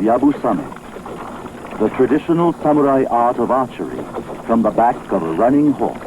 Yabusame, the traditional samurai art of archery from the back of a running horse.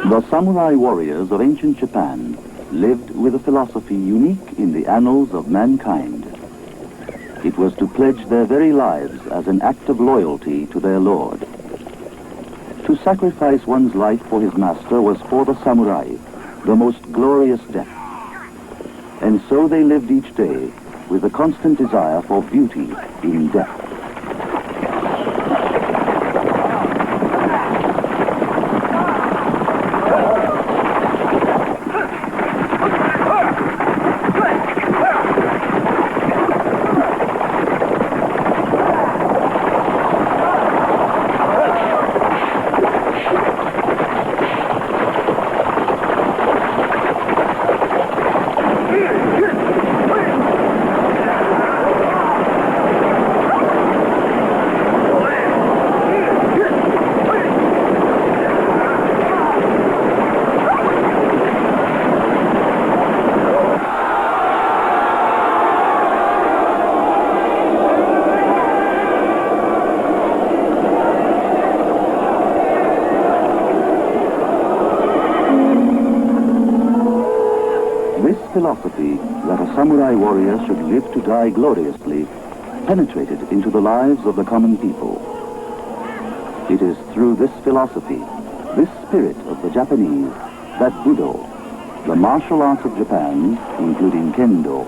The samurai warriors of ancient Japan lived with a philosophy unique in the annals of mankind. It was to pledge their very lives as an act of loyalty to their lord. To sacrifice one's life for his master was for the samurai the most glorious death. And so they lived each day with a constant desire for beauty in death. Philosophy that a samurai warrior should live to die gloriously penetrated into the lives of the common people. It is through this philosophy, this spirit of the Japanese, that Budo, the martial arts of Japan, including Kendo,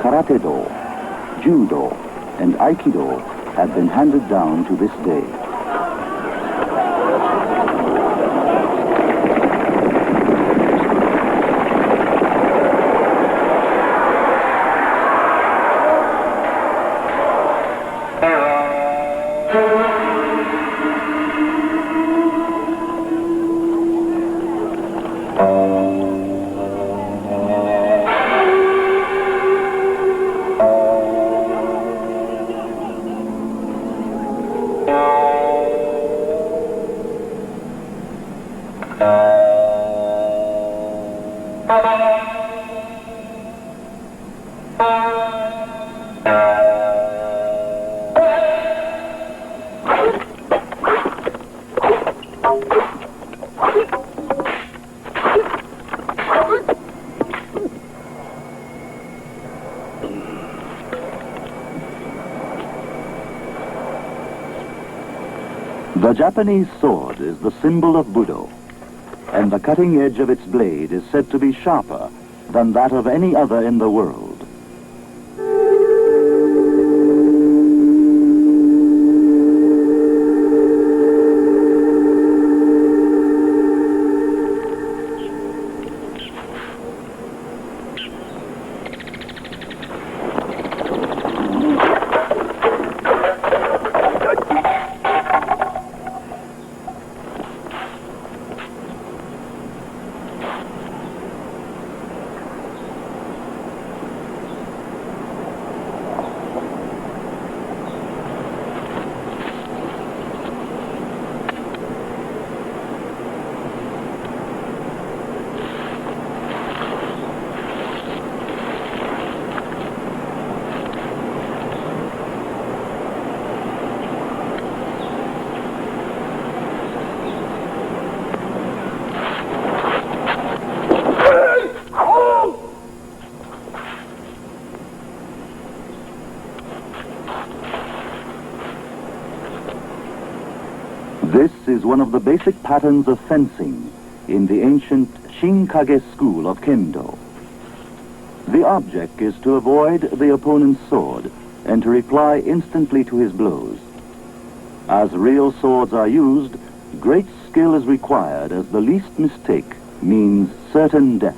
Karate-do, Judo, and Aikido, have been handed down to this day. The Japanese sword is the symbol of Budo, and the cutting edge of its blade is said to be sharper than that of any other in the world. This is one of the basic patterns of fencing in the ancient Shinkage school of Kendo. The object is to avoid the opponent's sword and to reply instantly to his blows. As real swords are used, great skill is required, as the least mistake means certain death.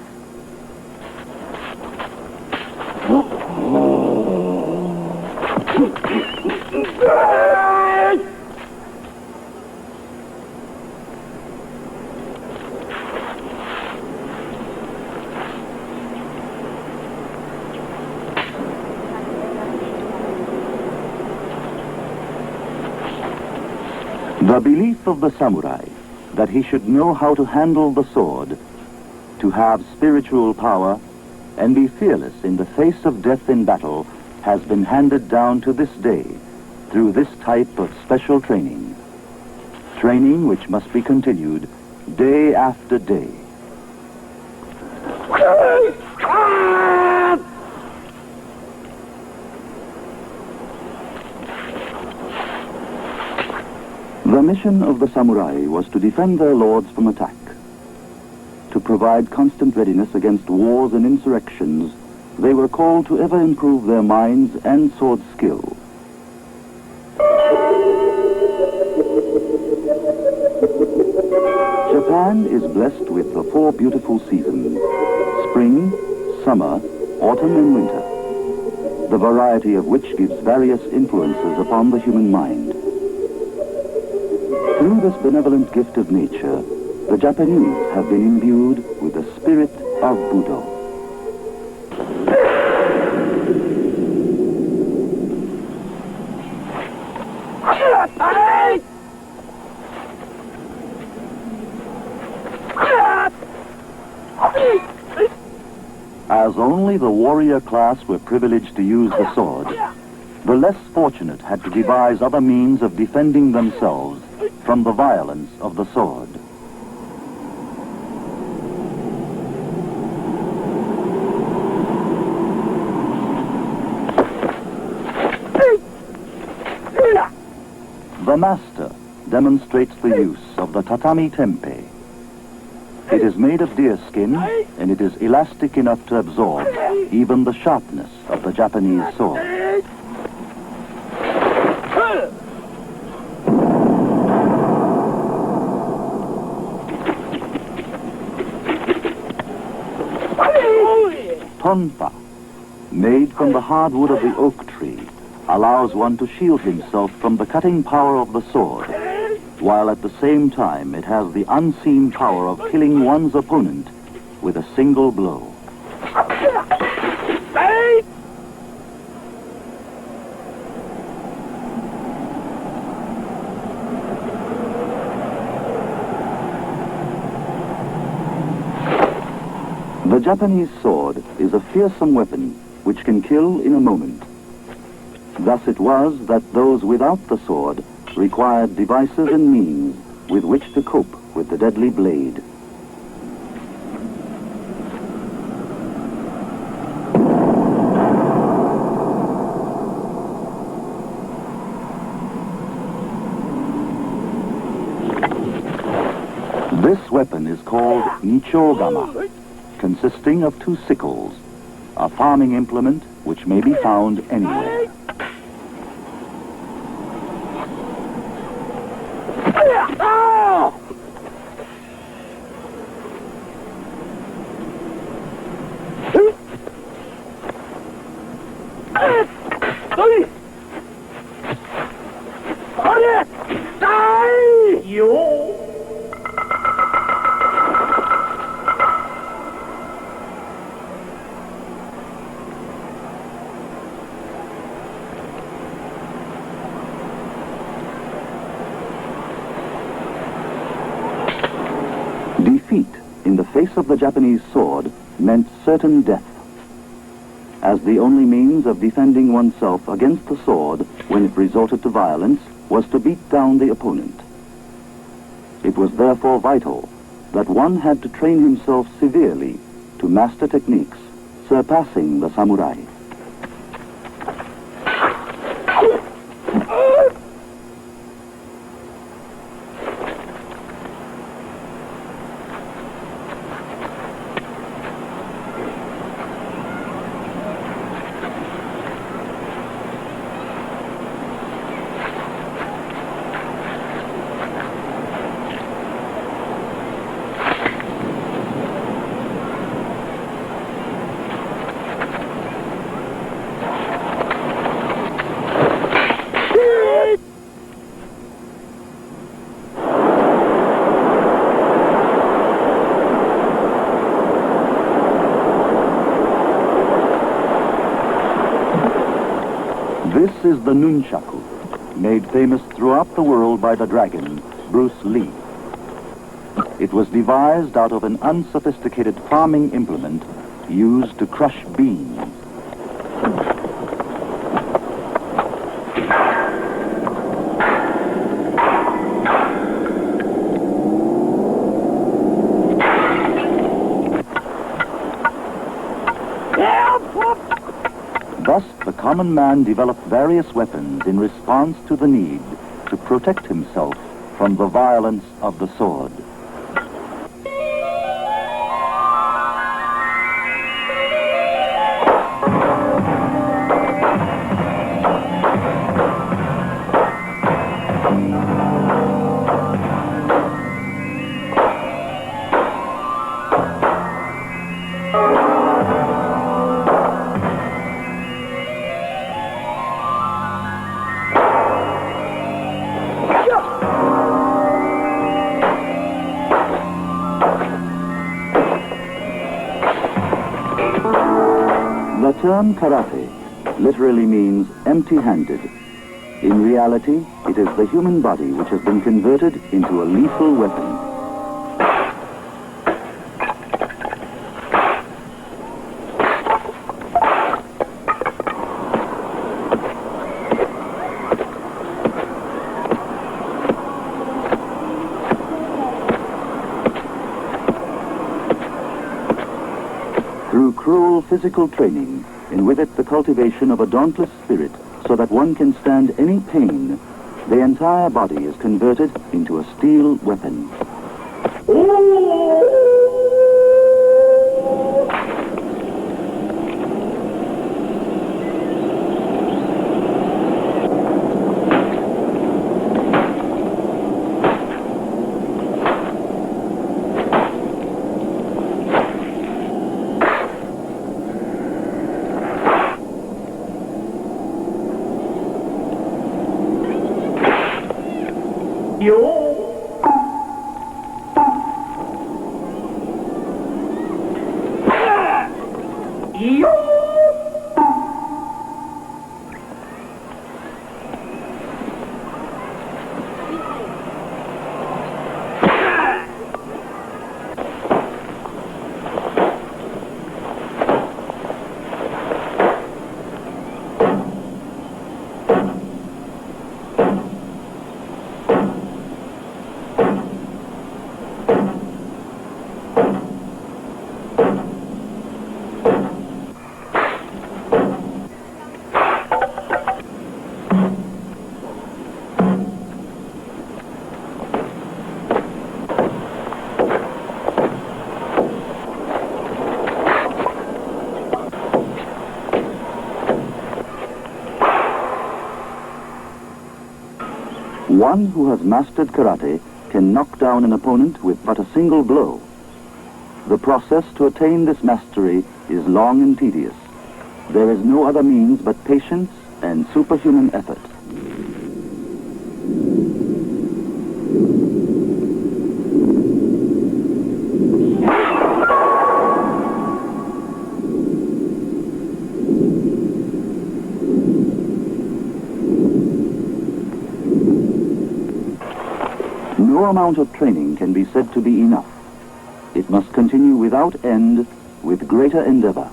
The belief of the samurai that he should know how to handle the sword, to have spiritual power, and be fearless in the face of death in battle has been handed down to this day through this type of special training. Training which must be continued day after day. The mission of the samurai was to defend their lords from attack, to provide constant readiness against wars and insurrections. They were called to ever improve their minds and sword skill. Japan is blessed with the four beautiful seasons: spring, summer, autumn, and winter, the variety of which gives various influences upon the human mind. Through this benevolent gift of nature, the Japanese have been imbued with the spirit of Budo. As only the warrior class were privileged to use the sword, the less fortunate had to devise other means of defending themselves from the violence of the sword. The master demonstrates the use of the tatami tempe. It is made of deer skin, and it is elastic enough to absorb even the sharpness of the Japanese sword. Tonfa, made from the hardwood of the oak tree, allows one to shield himself from the cutting power of the sword, while at the same time it has the unseen power of killing one's opponent with a single blow. The Japanese sword is a fearsome weapon which can kill in a moment. Thus it was that those without the sword required devices and means with which to cope with the deadly blade. This weapon is called nichogama, consisting of two sickles, a farming implement which may be found anywhere. Defeat in the face of the Japanese sword meant certain death. As the only means of defending oneself against the sword when it resorted to violence was to beat down the opponent. It was therefore vital that one had to train himself severely to master techniques surpassing the samurai. This is the nunchaku, made famous throughout the world by the dragon, Bruce Lee. It was devised out of an unsophisticated farming implement used to crush beans. Thus, the common man developed various weapons in response to the need to protect himself from the violence of the sword. The term karate literally means empty-handed. In reality, it is the human body which has been converted into a lethal weapon. Through cruel physical training, and with it the cultivation of a dauntless spirit so that one can stand any pain, the entire body is converted into a steel weapon. One who has mastered karate can knock down an opponent with but a single blow. The process to attain this mastery is long and tedious. There is no other means but patience and superhuman effort. No amount of training can be said to be enough. It must continue without end, with greater endeavor.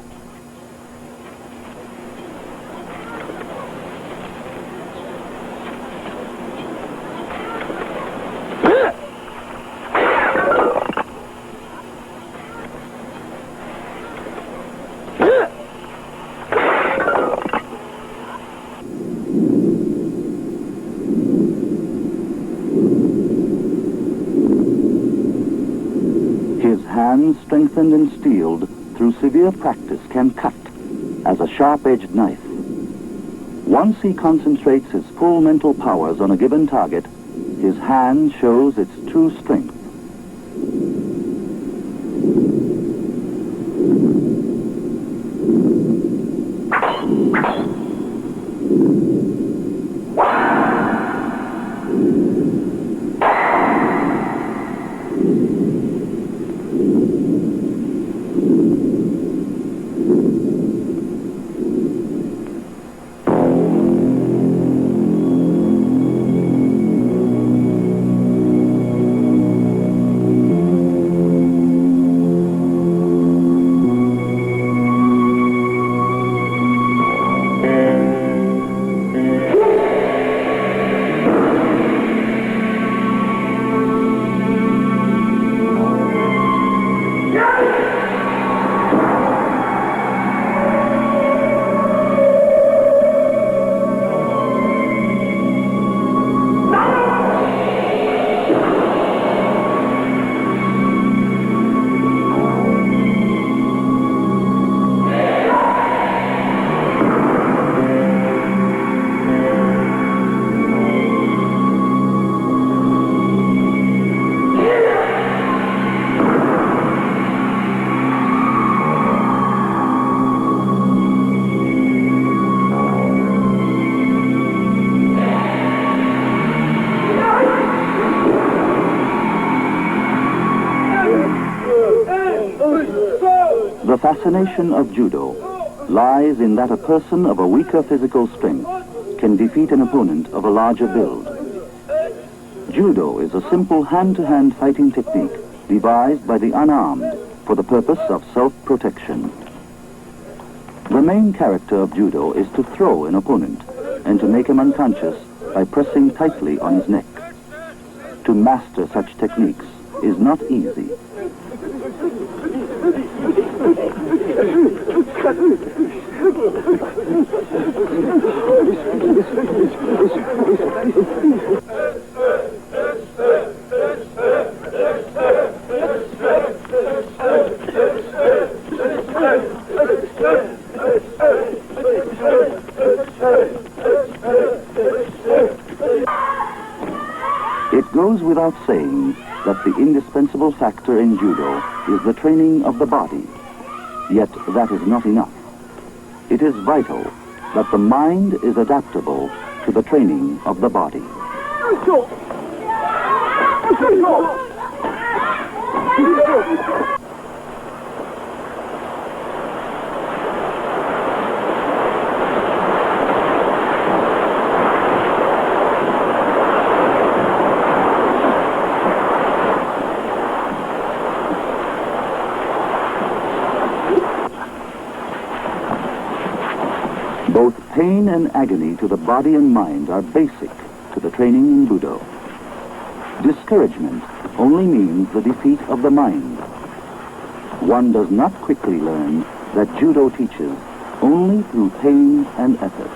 His hands, strengthened and steeled through severe practice, can cut as a sharp-edged knife. Once he concentrates his full mental powers on a given target, his hand shows its true strength. The fascination of judo lies in that a person of a weaker physical strength can defeat an opponent of a larger build. Judo is a simple hand-to-hand fighting technique devised by the unarmed for the purpose of self-protection. The main character of judo is to throw an opponent and to make him unconscious by pressing tightly on his neck. To master such techniques is not easy. It goes without saying that the indispensable factor in judo is the training of the body. Yet that is not enough. It is vital that the mind is adaptable to the training of the body. Both pain and agony to the body and mind are basic to the training in Budo. Discouragement only means the defeat of the mind. One does not quickly learn that Judo teaches only through pain and effort.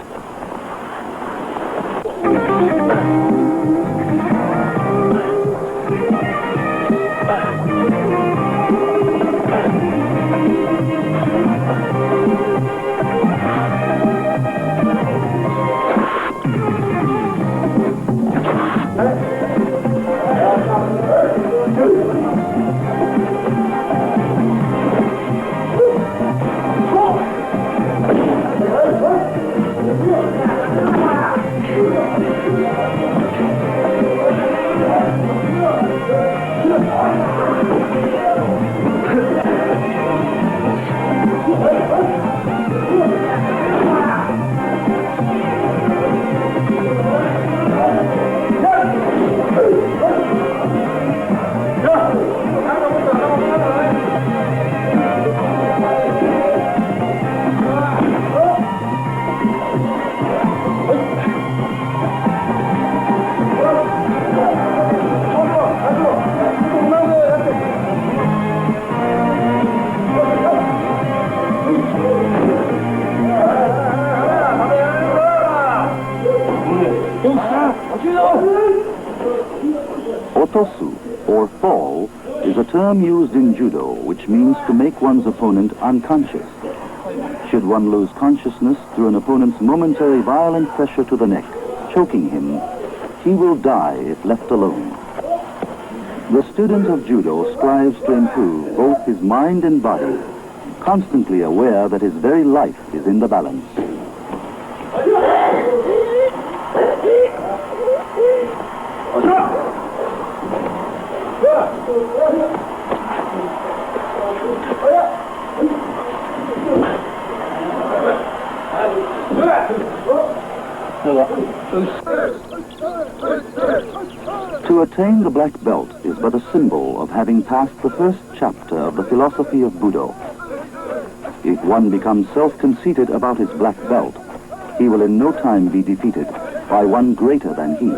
Otosu, or fall, is a term used in judo which means to make one's opponent unconscious. Should one lose consciousness through an opponent's momentary violent pressure to the neck, choking him, he will die if left alone. The student of judo strives to improve both his mind and body, constantly aware that his very life is in the balance. To attain the black belt is but a symbol of having passed the first chapter of the philosophy of Budo. If one becomes self-conceited about his black belt, he will in no time be defeated by one greater than he.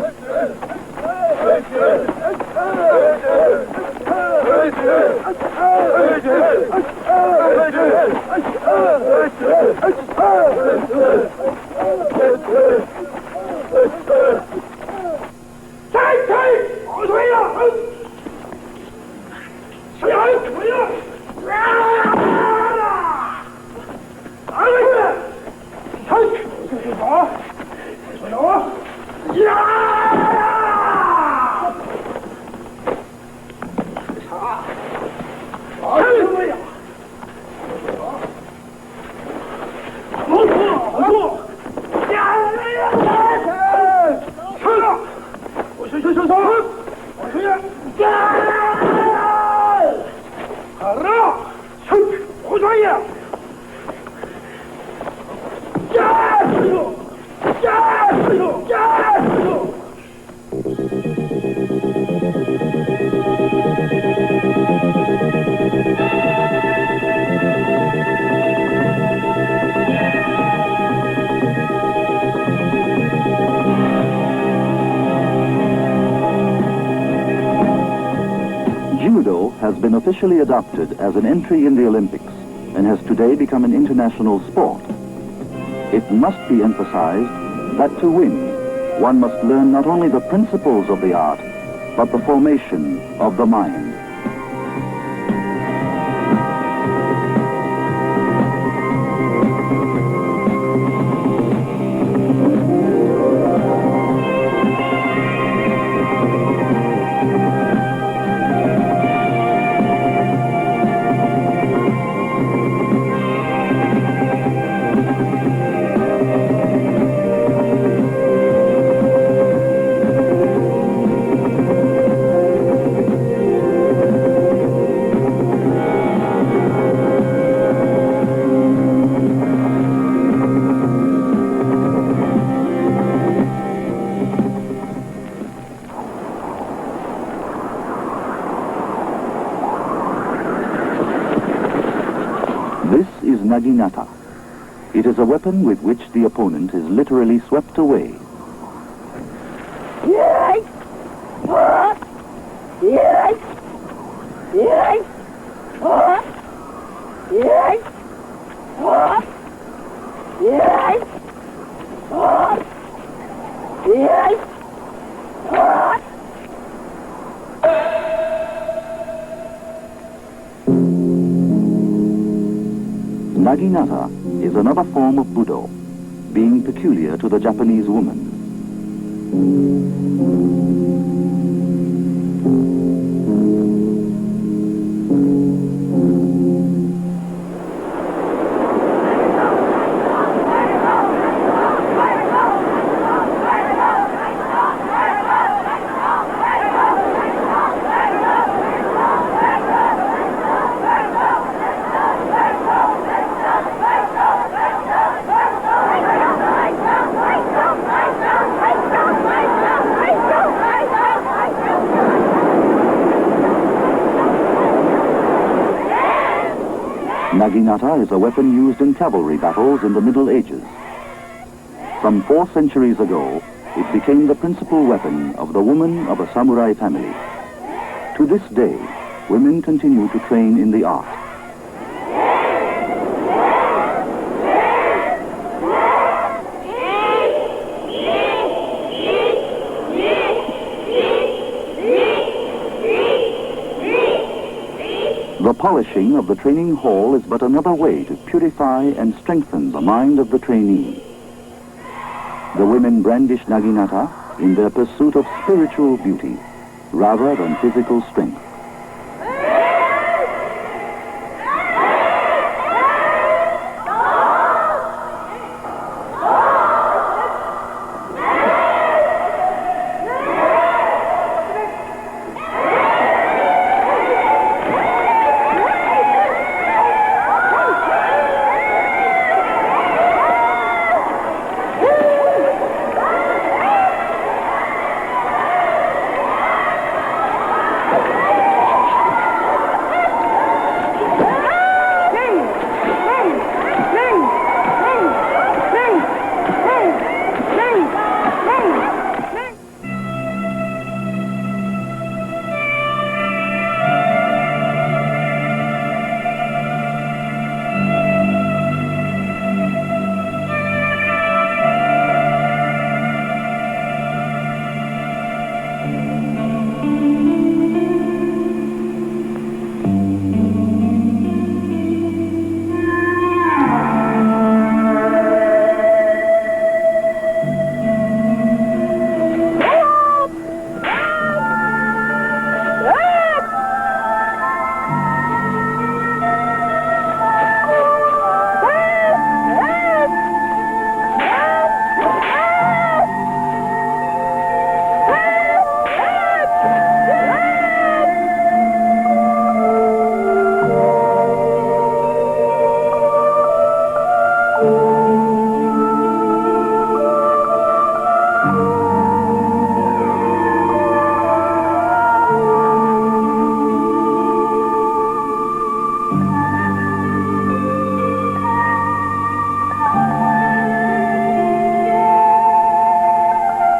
Judo has been officially adopted as an entry in the Olympics and has today become an international sport. It must be emphasized that to win, one must learn not only the principles of the art, but the formation of the mind. This is naginata. It is a weapon with which the opponent is literally swept away. Naginata is another form of Budo, being peculiar to the Japanese woman. Naginata is a weapon used in cavalry battles in the Middle Ages. Some 4 centuries ago, it became the principal weapon of the woman of a samurai family. To this day, women continue to train in the art. The polishing of the training hall is but another way to purify and strengthen the mind of the trainee. The women brandish naginata in their pursuit of spiritual beauty rather than physical strength.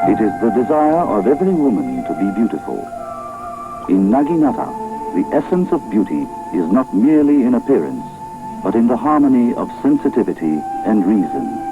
It is the desire of every woman to be beautiful. In naginata, the essence of beauty is not merely in appearance, but in the harmony of sensitivity and reason.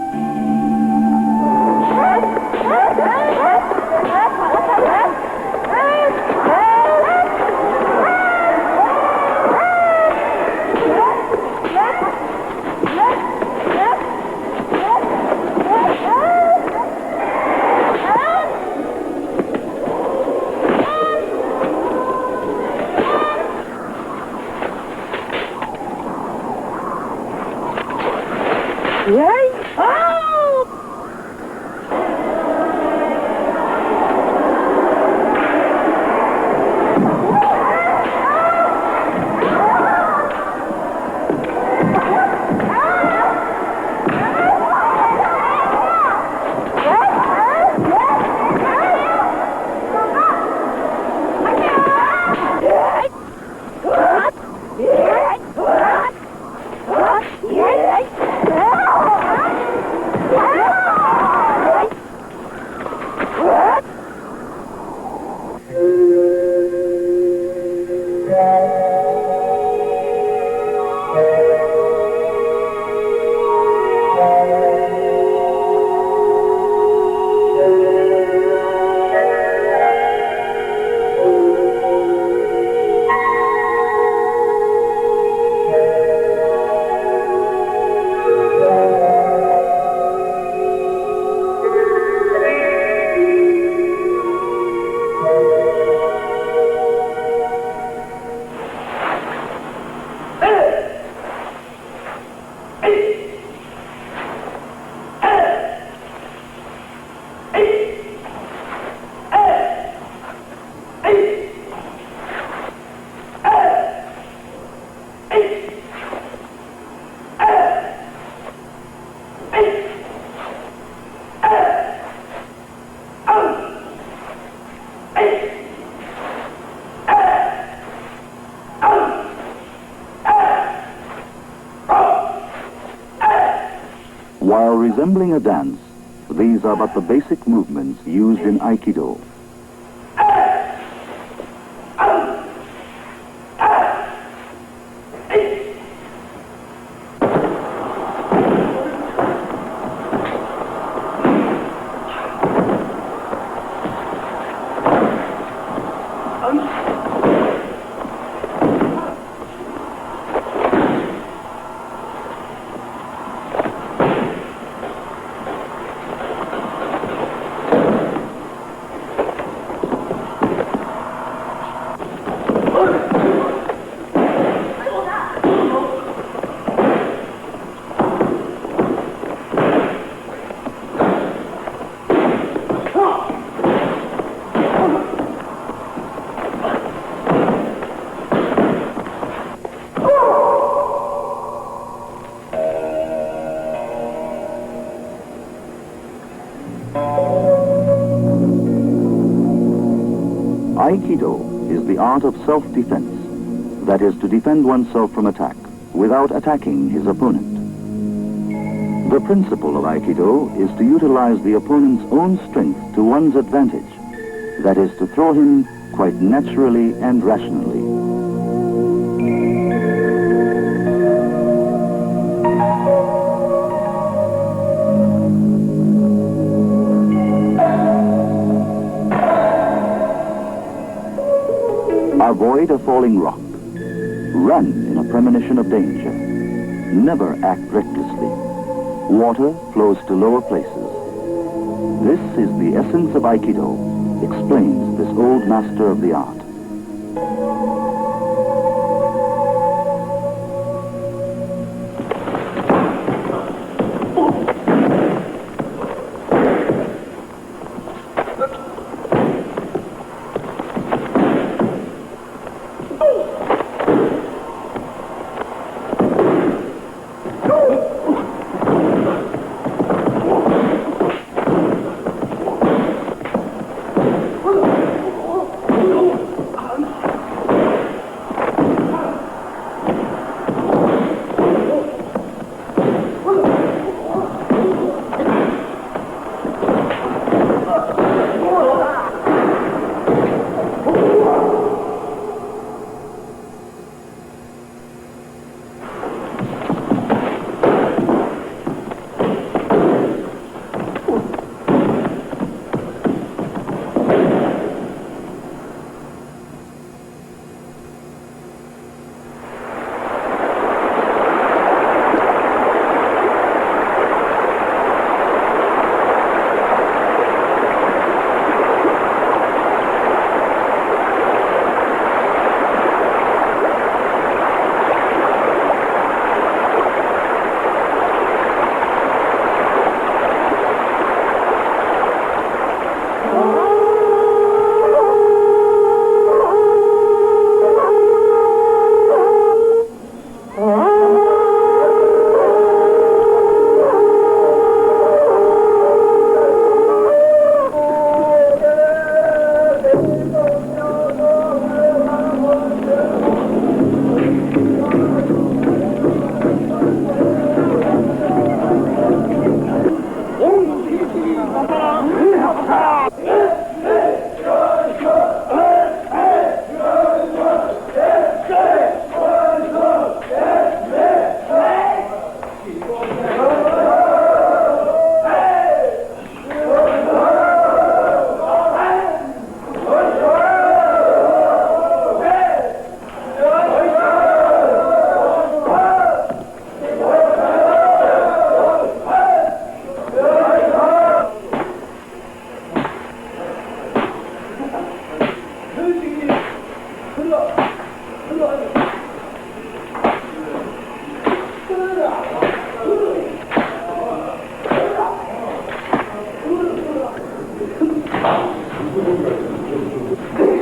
While resembling a dance, these are but the basic movements used in Aikido. is the art of self-defense, that is, to defend oneself from attack without attacking his opponent. The principle of Aikido is to utilize the opponent's own strength to one's advantage, that is, to throw him quite naturally and rationally. Avoid a falling rock. Run in a premonition of danger. Never act recklessly. Water flows to lower places. This is the essence of Aikido, explains this old master of the art.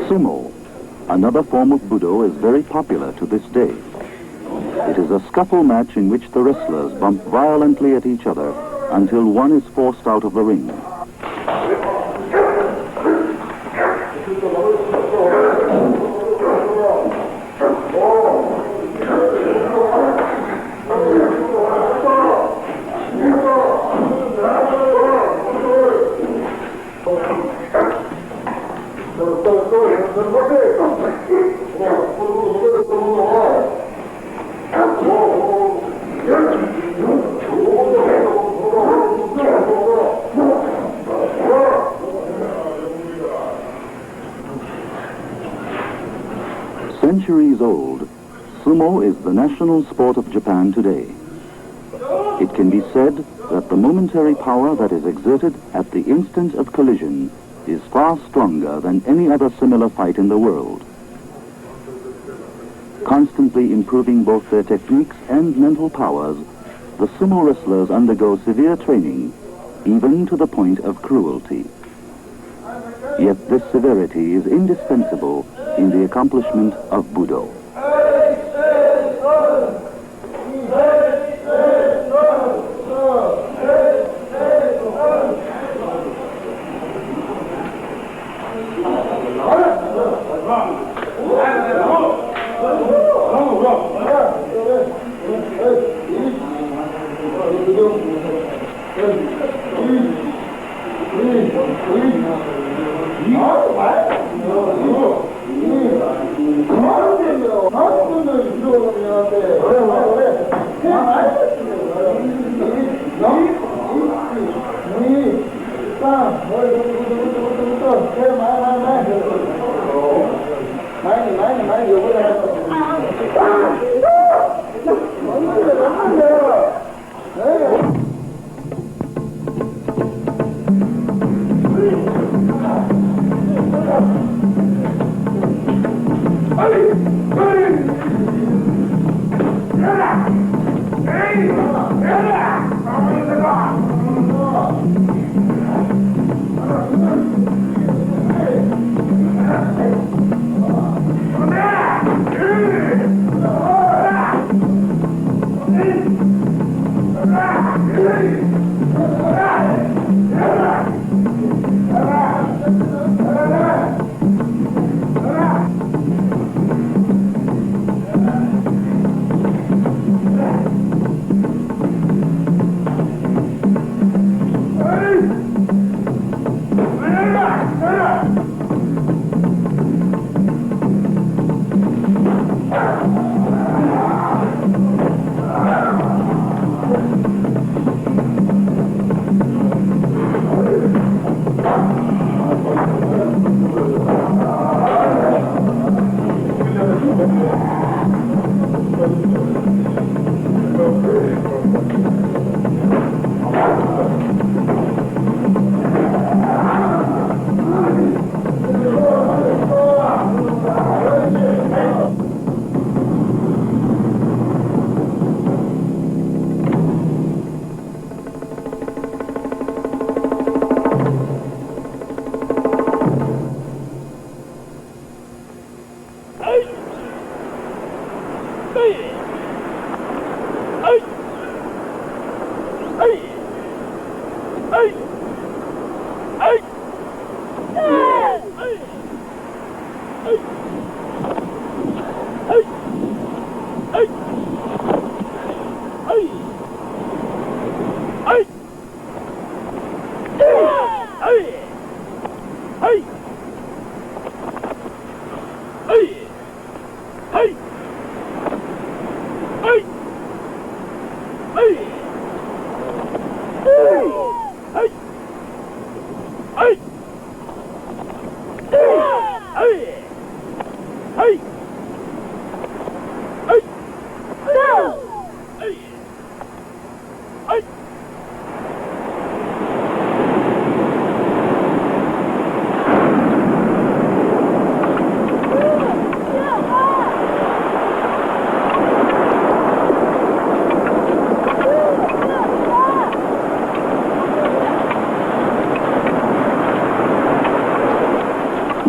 Sumo, another form of Budo, is very popular to this day. It is a scuffle match in which the wrestlers bump violently at each other until one is forced out of the ring. Centuries old, sumo is the national sport of Japan today. It can be said that the momentary power that is exerted at the instant of collision is far stronger than any other similar fight in the world. Constantly improving both their techniques and mental powers, the sumo wrestlers undergo severe training, even to the point of cruelty. Yet this severity is indispensable in the accomplishment of Budo.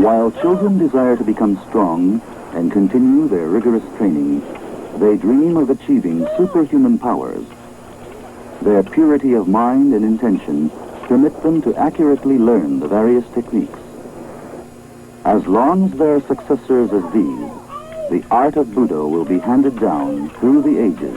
While children desire to become strong and continue their rigorous training, they dream of achieving superhuman powers. Their purity of mind and intention permit them to accurately learn the various techniques. As long as there are successors as these, the art of Budo will be handed down through the ages.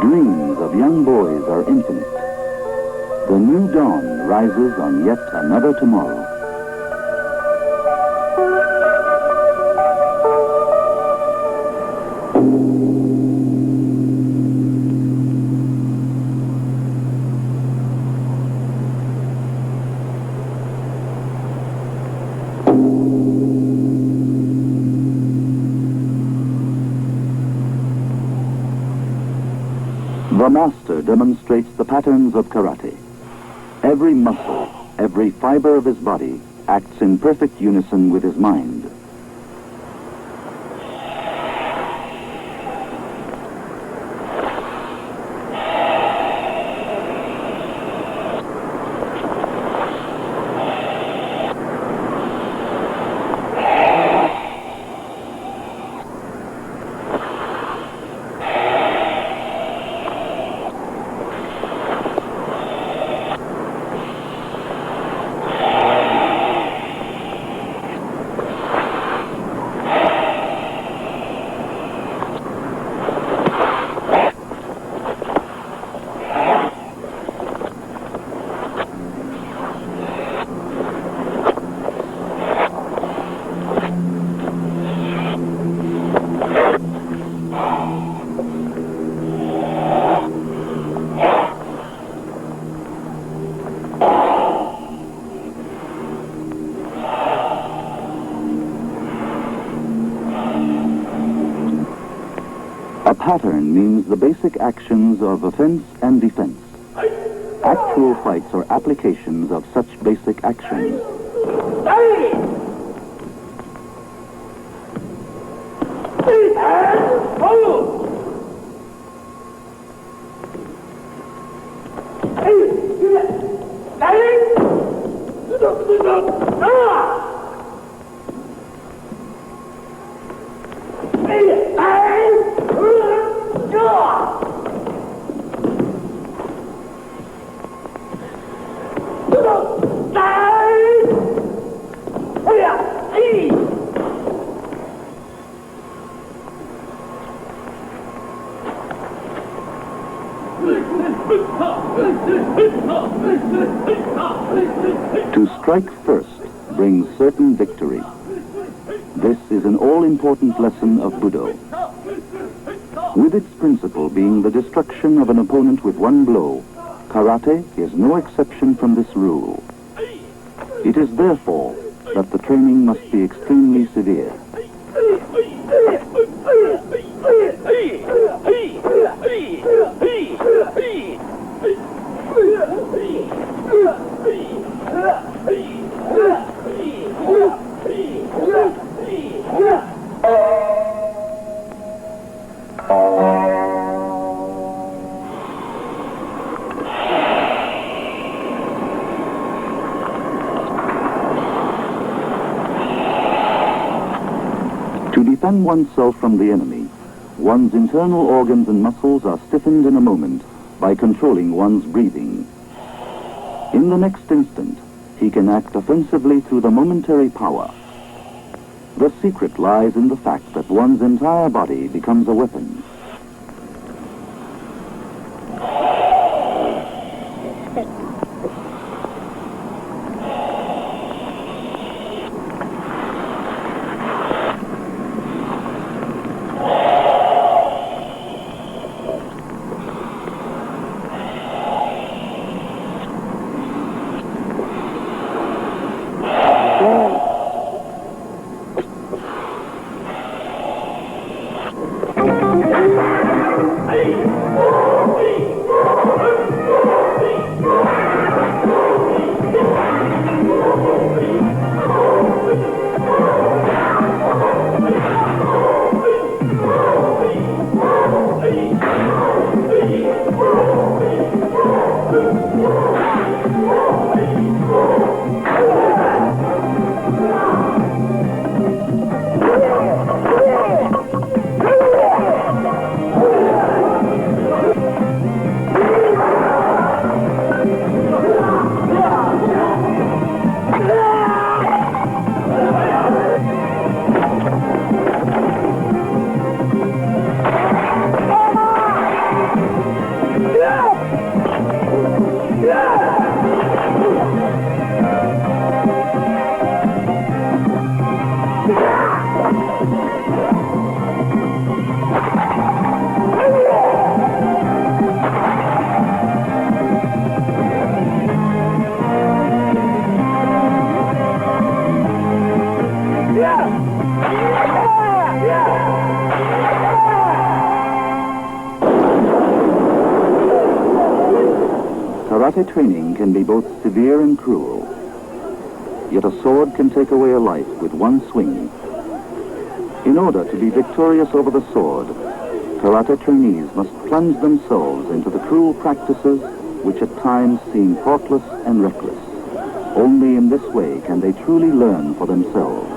Dreams of young boys are infinite. The new dawn rises on yet another tomorrow. The master demonstrates the patterns of karate. Every muscle, every fiber of his body acts in perfect unison with his mind. pattern means the basic actions of offense and defense. Actual fights are applications of such basic actions. To strike first brings certain victory. This is an all-important lesson of Budo. With its principle being the destruction of an opponent with one blow, karate is no exception from this rule. It is therefore that the training must be extremely severe. To defend oneself from the enemy, one's internal organs and muscles are stiffened in a moment by controlling one's breathing. In the next instant, he can act offensively through the momentary power. The secret lies in the fact that one's entire body becomes a weapon. Karate training can be both severe and cruel. Yet a sword can take away a life with one swing. In order to be victorious over the sword, karate trainees must plunge themselves into the cruel practices which at times seem thoughtless and reckless. Only in this way can they truly learn for themselves.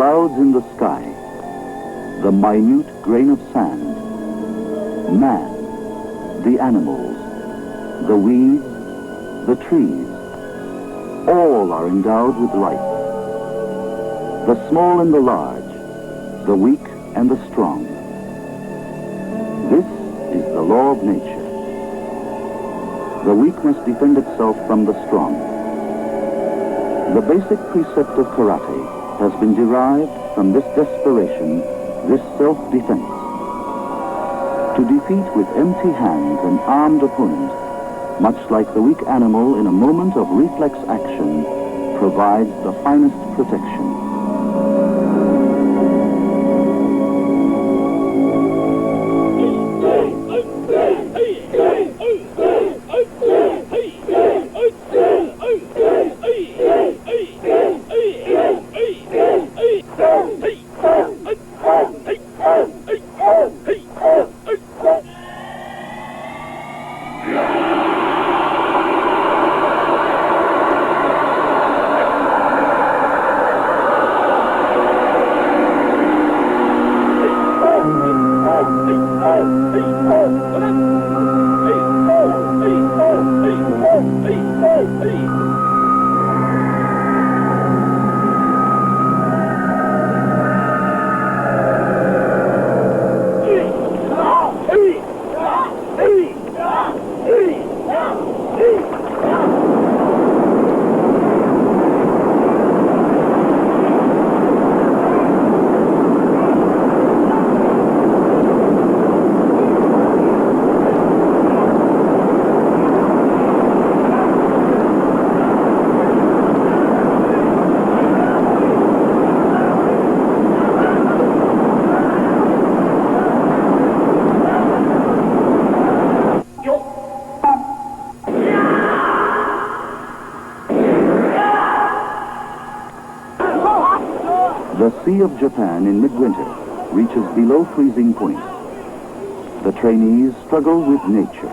clouds in the sky, the minute grain of sand, man, the animals, the weeds, the trees, all are endowed with life. The small and the large, the weak and the strong. This is the law of nature. The weak must defend itself from the strong. The basic precept of karate has been derived from this desperation, this self-defense. To defeat with empty hands an armed opponent, much like the weak animal in a moment of reflex action, provides the finest protection. The Sea of Japan in midwinter reaches below freezing point. The trainees struggle with nature.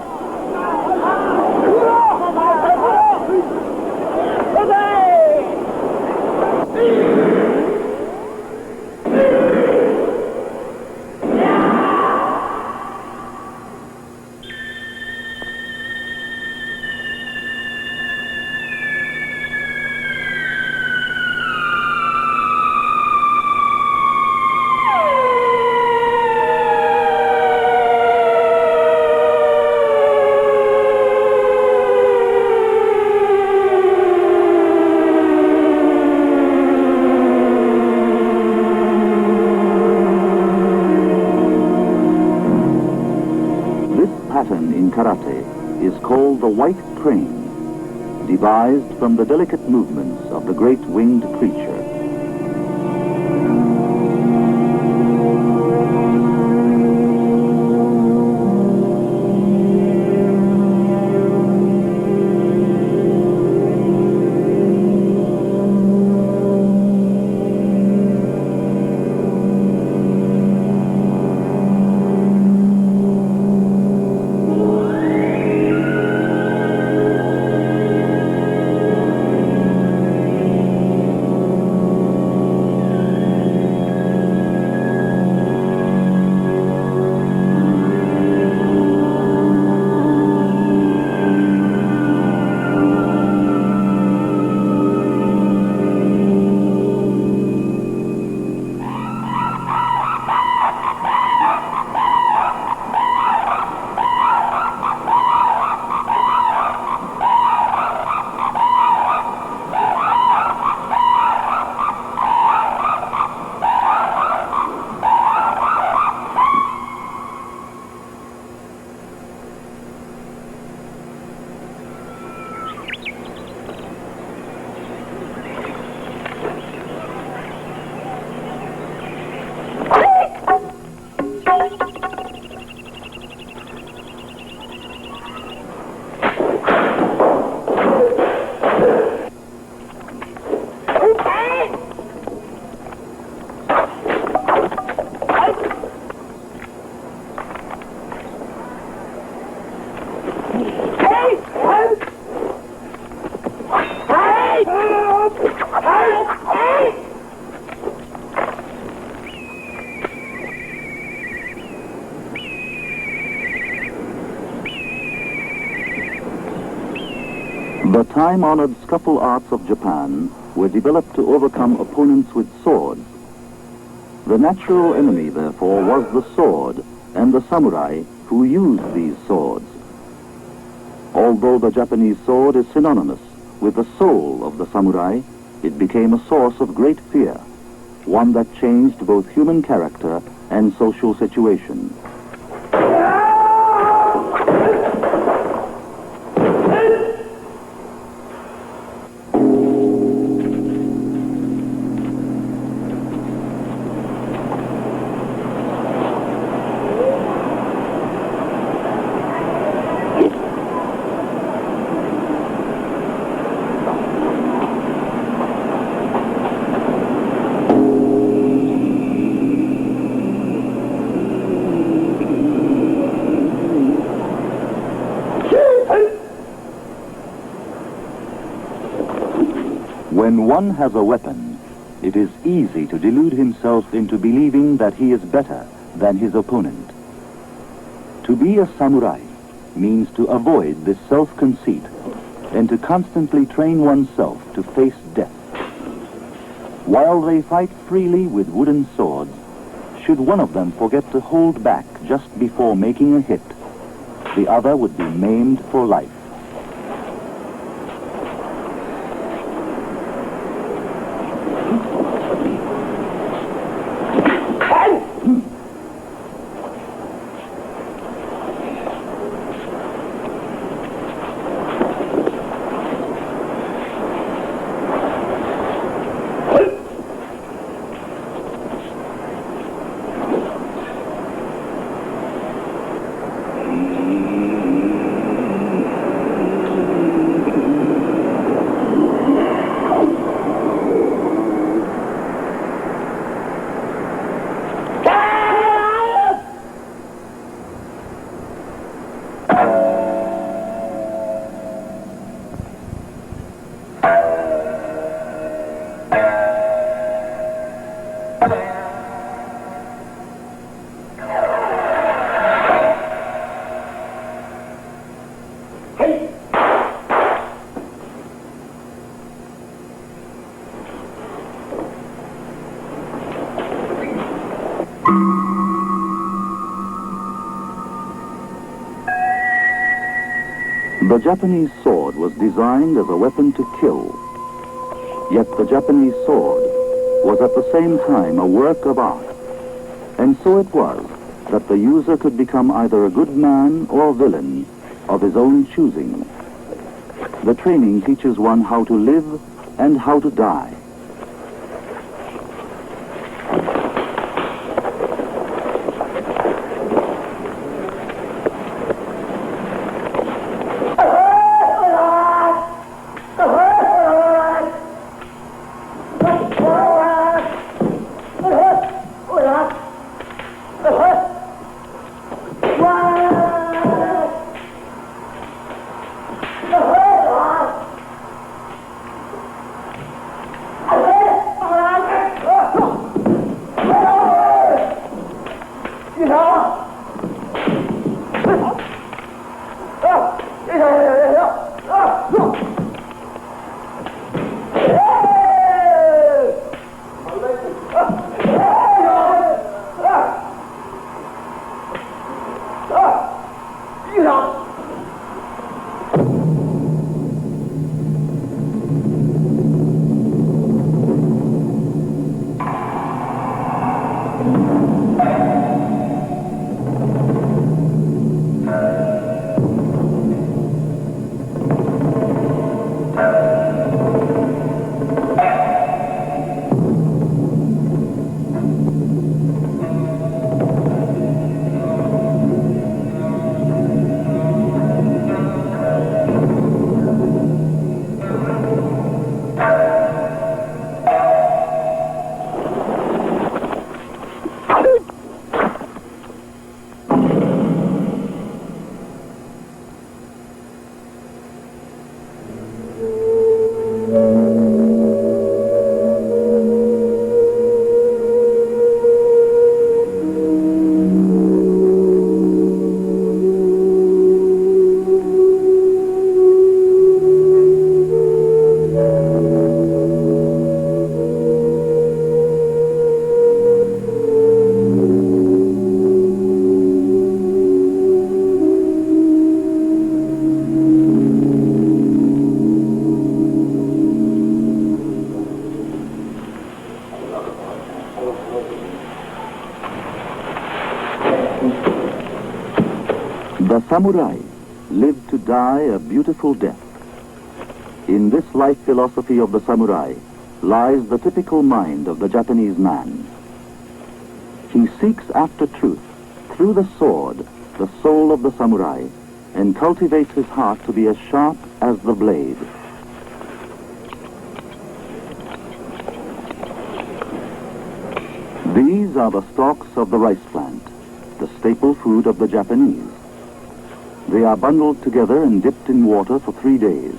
In karate is called the white crane, devised from the delicate movements of the great winged creature. The time-honored scuffle arts of Japan were developed to overcome opponents with swords. The natural enemy, therefore, was the sword and the samurai who used these swords. Although the Japanese sword is synonymous with the soul of the samurai, it became a source of great fear, one that changed both human character and social situation. When one has a weapon, it is easy to delude himself into believing that he is better than his opponent. To be a samurai means to avoid this self-conceit and to constantly train oneself to face death. While they fight freely with wooden swords, should one of them forget to hold back just before making a hit, the other would be maimed for life. The Japanese sword was designed as a weapon to kill. Yet the Japanese sword was at the same time a work of art. And so it was that the user could become either a good man or villain of his own choosing. The training teaches one how to live and how to die. samurai lived to die a beautiful death. In this life philosophy of the samurai lies the typical mind of the Japanese man. He seeks after truth through the sword, the soul of the samurai, and cultivates his heart to be as sharp as the blade. These are the stalks of the rice plant, the staple food of the Japanese. They are bundled together and dipped in water for 3 days.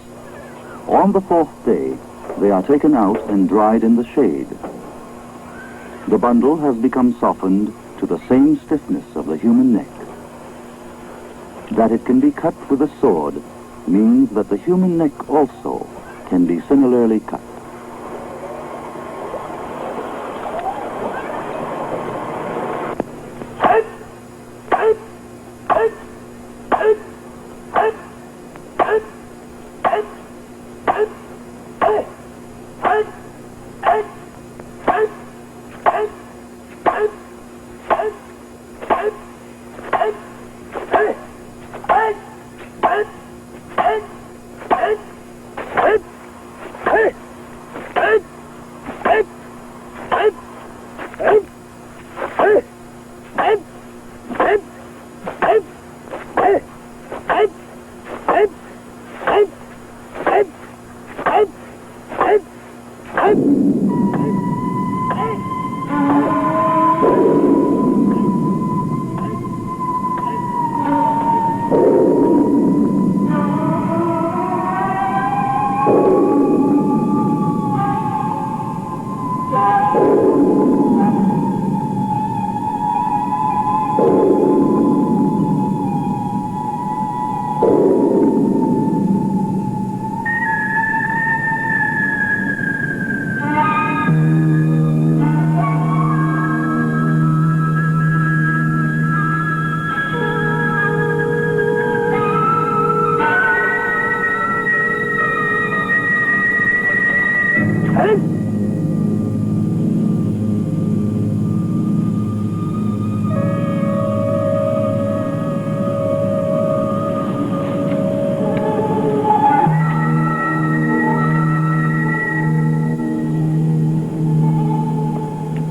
On the 4th day, they are taken out and dried in the shade. The bundle has become softened to the same stiffness of the human neck. That it can be cut with a sword means that the human neck also can be similarly cut.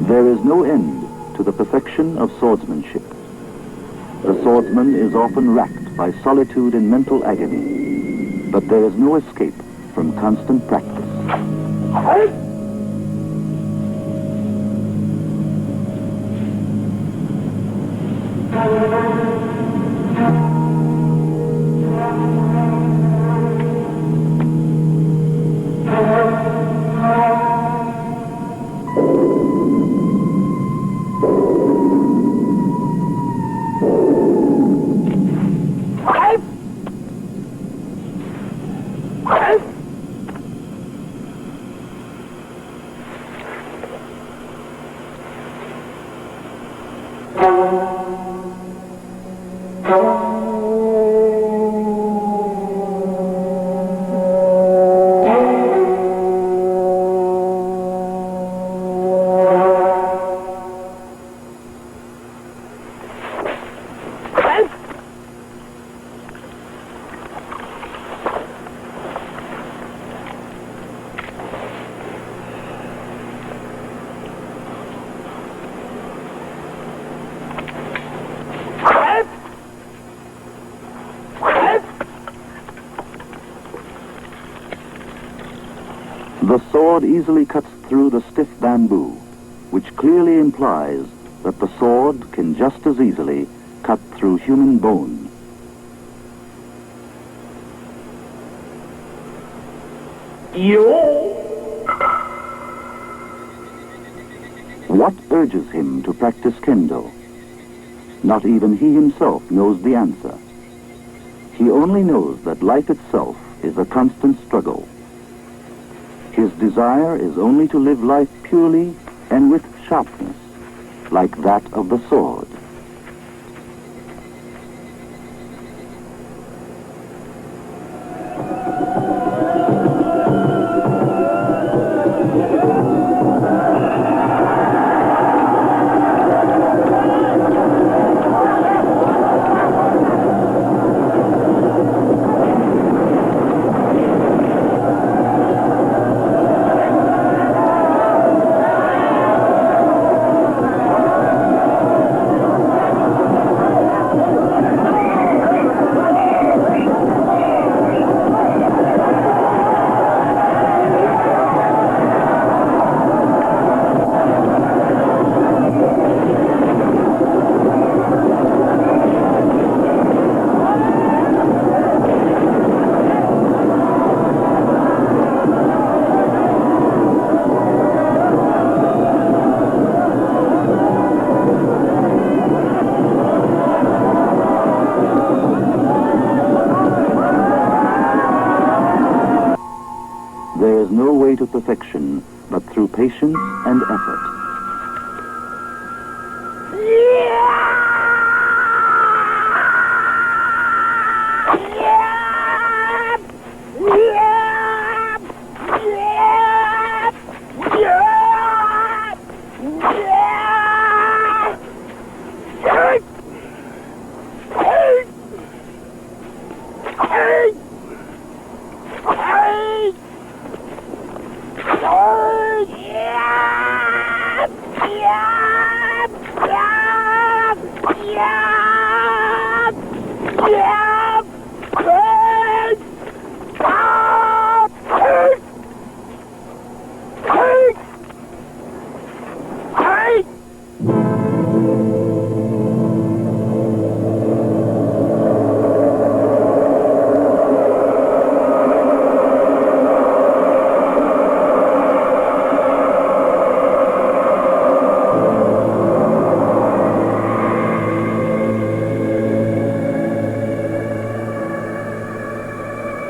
There is no end to the perfection of swordsmanship. The swordsman is often racked by solitude and mental agony, but there is no escape from constant practice. The sword easily cuts through the stiff bamboo, which clearly implies that the sword can just as easily cut through human bone. What urges him to practice kendo? Not even he himself knows the answer. He only knows that life itself is a constant struggle. His desire is only to live life purely and with sharpness, like that of the sword. way to perfection, but through patience and effort.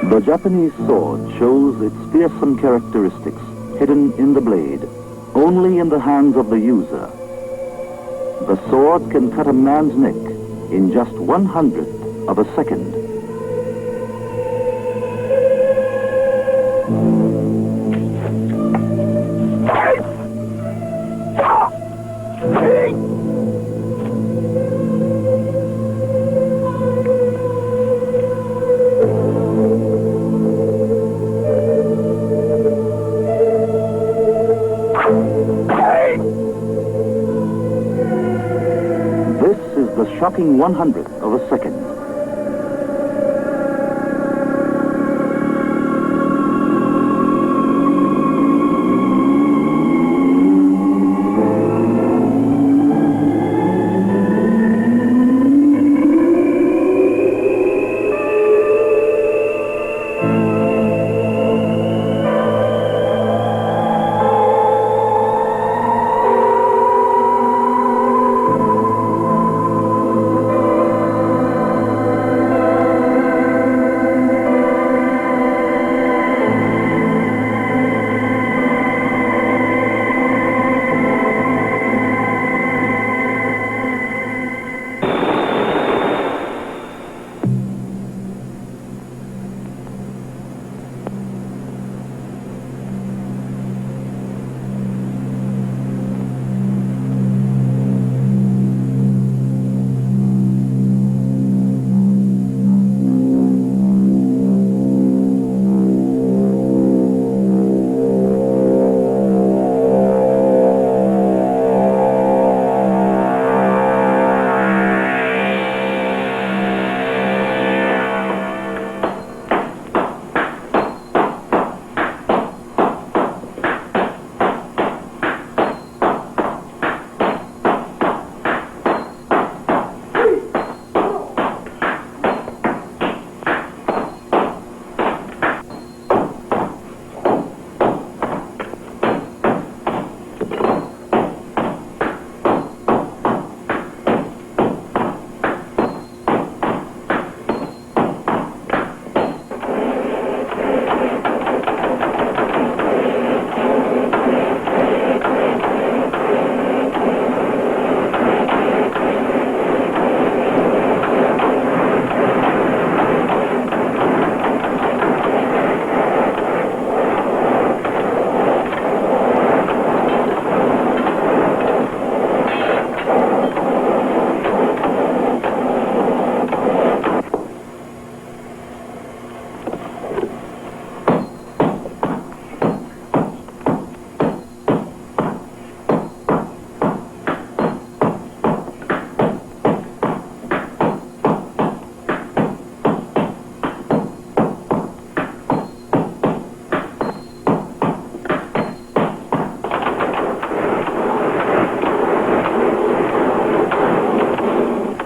The Japanese sword shows its fearsome characteristics hidden in the blade, only in the hands of the user. The sword can cut a man's neck in just 1/100th of a second. The shocking 1/100th of a second.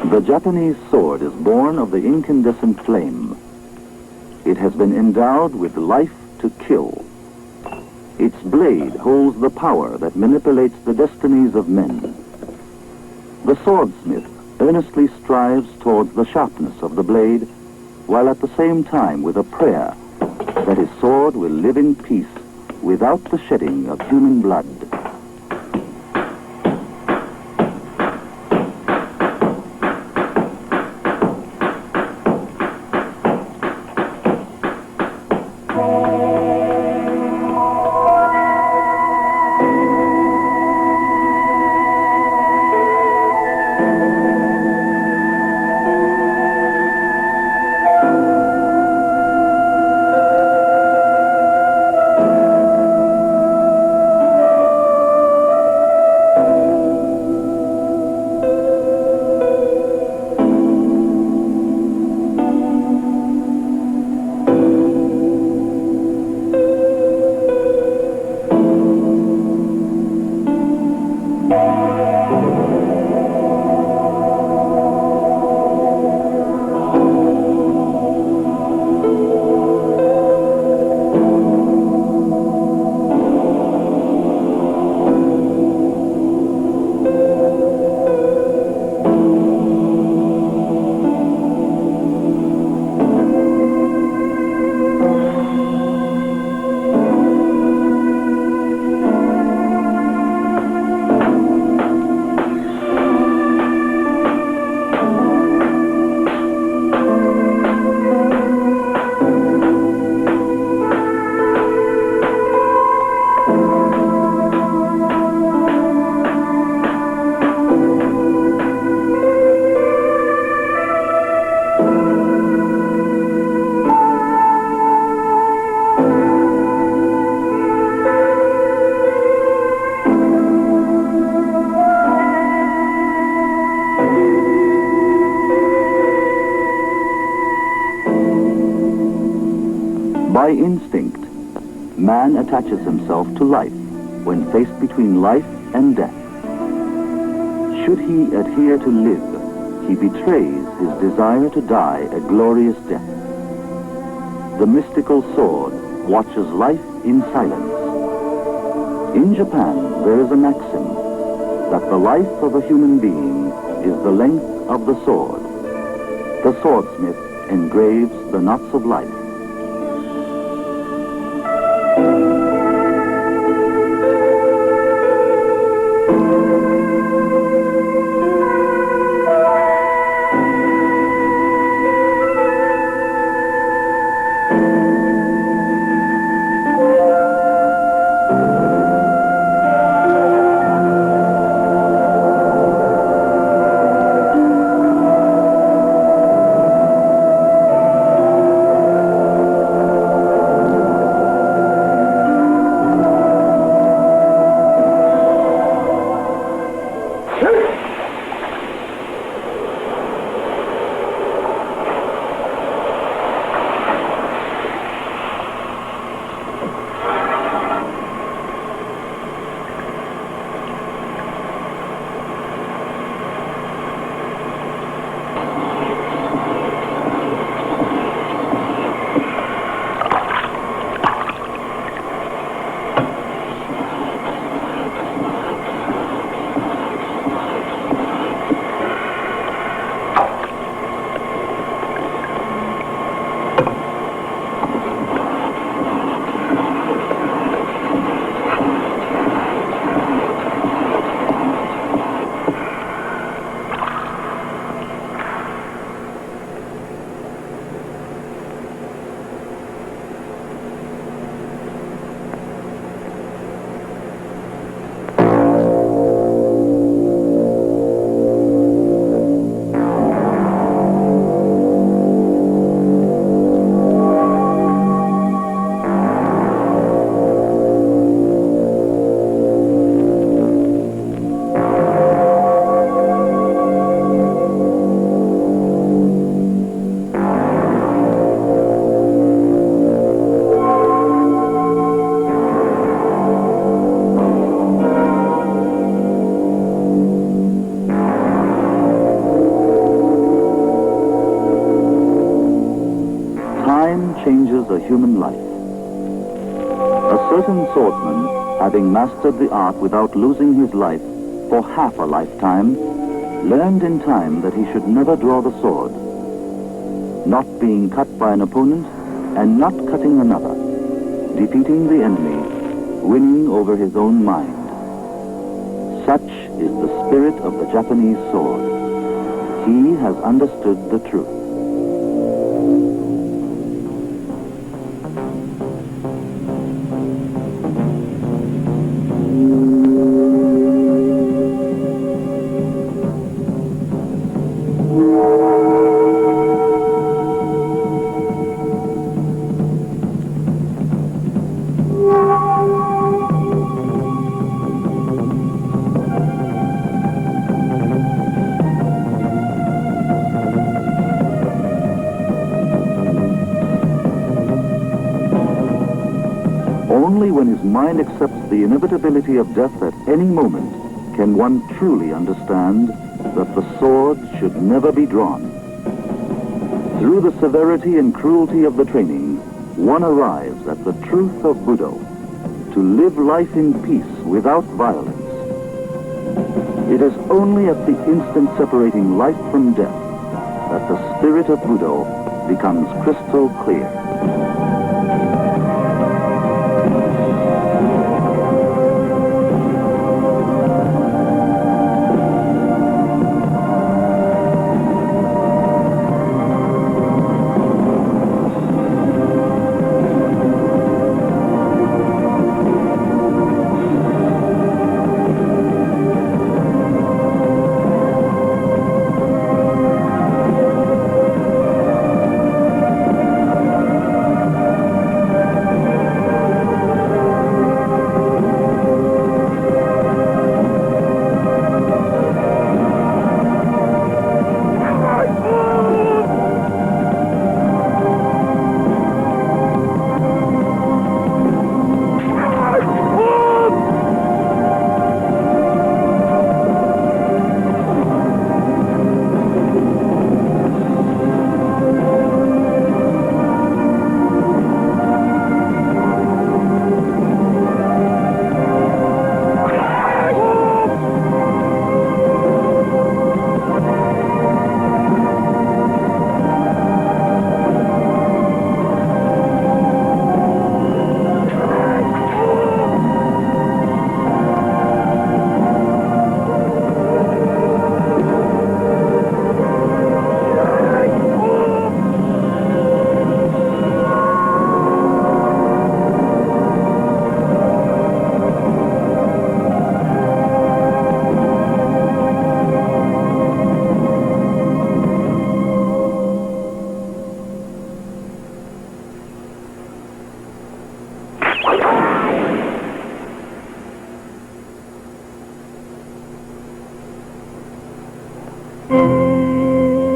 The Japanese sword is born of the incandescent flame. It has been endowed with life to kill. Its blade holds the power that manipulates the destinies of men. The swordsmith earnestly strives towards the sharpness of the blade, while at the same time with a prayer that his sword will live in peace without the shedding of human blood. By instinct, man attaches himself to life when faced between life and death. Should he adhere to live, he betrays his desire to die a glorious death. The mystical sword watches life in silence. In Japan, there is a maxim that the life of a human being is the length of the sword. The swordsmith engraves the knots of life. Changes a human life. A certain swordsman, having mastered the art without losing his life for half a lifetime, learned in time that he should never draw the sword, not being cut by an opponent and not cutting another, defeating the enemy winning over his own mind. Such is the spirit of the Japanese sword. He has understood the truth. Only when his mind accepts the inevitability of death at any moment can one truly understand that the sword should never be drawn. Through the severity and cruelty of the training, one arrives at the truth of Budo, to live life in peace without violence. It is only at the instant separating life from death that the spirit of Budo becomes crystal clear.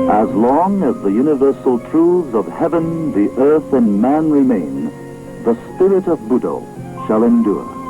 As long as the universal truths of heaven, the earth, and man remain, the spirit of Budo shall endure.